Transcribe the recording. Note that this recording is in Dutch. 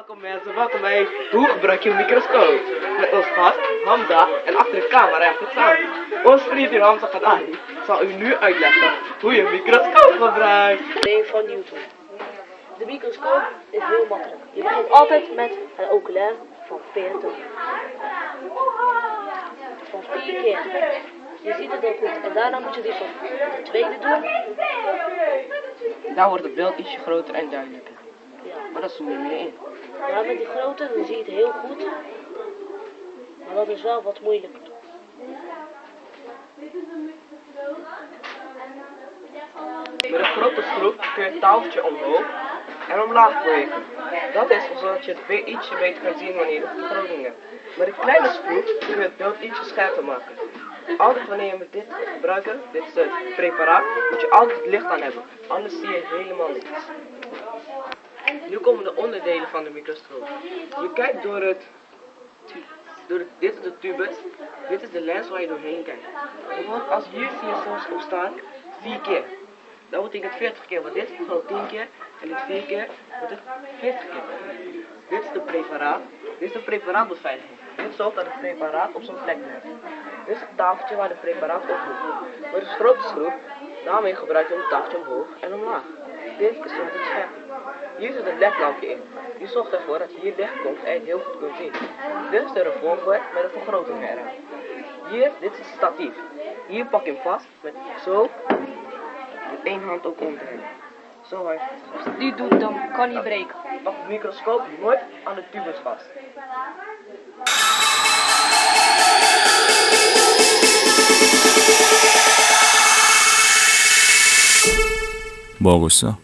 Welkom mensen, welkom bij Hoe gebruik je een microscoop? Met ons gast, Hamza, en achter de camera achter Sami. Onze vriend hier, Hamza Gaddafi, zal u nu uitleggen hoe je een microscoop gebruikt. Nee, van Newton. De microscoop is heel makkelijk. Je begint altijd met een oculair van 40. Van 4 keer. Je ziet het dan goed. En daarna moet je die van de tweede doen. Daar wordt het beeld ietsje groter en duidelijker. Ja. Maar dat zoom je meer in. Ja, met die grote dan zie je het heel goed. Maar dat is wel wat moeilijker. Met een grote schroef kun je het tafeltje omhoog en omlaag bewegen. Dat is zodat je het ietsje beter kan zien wanneer je de vergroting hebt. Met een kleine schroef kun je het beeld ietsje scherper maken. Altijd wanneer je met dit gaat gebruiken, dit is het preparaat, moet je altijd het licht aan hebben. Anders zie je helemaal niets. Nu komen de onderdelen van de microscoop. Je kijkt door het dit is de tubus, dit is de lens waar je doorheen kijkt. Bijvoorbeeld als hier zie je soms op staan 4 keer. Dat betekent 40 keer, want dit is gewoon 10 keer en dit 4 keer, wordt het 40 keer. Dit is de preparaat, dit is de preparaatbeveiliging. Dit zorgt dat het preparaat op zijn plek blijft. Dit is het tafeltje waar de preparaat op moet. Met een grote schroef, daarmee gebruik je het tafeltje omhoog en omlaag. Dit is zodat het scherp. Hier zit een ledlampje in. Die zorgt ervoor dat je hier licht komt en je het heel goed kunt zien. Dit is de revolver met een vergroting eraan. Hier, dit is het statief. Hier pak je hem vast met zo, met één hand ook onderin. Zo hard. Als je die doet, dan kan hij breken. Pak de microscoop nooit aan de tubus vast. 뭐 하고 있어?